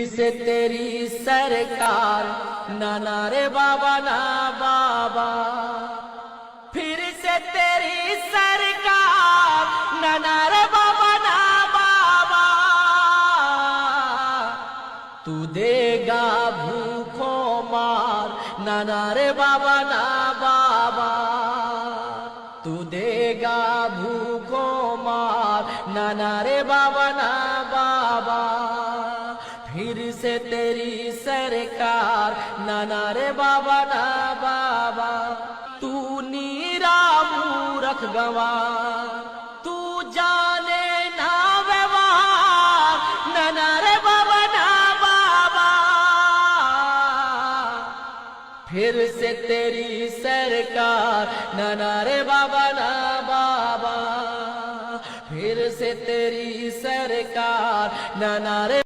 से तेरी सरकार नाना रे बाबा ना बाबा, फिर से तेरी सरकार नाना रे बाबा ना बाबा। तू देगा भूखों मार नाना रे बाबा ना बाबा, तू देगा भूखों मार नाना रे बाबा ना बाबा। फिर से तेरी सरकार नाना रे बाबा ना बाबा। तू नीरा मूरख गंवार, तू जाने ना व्यवहार नाना रे बाबा ना बाबा। फिर से तेरी सरकार नाना रे बाबा ना बाबा, फिर से तेरी सरकार नाना रे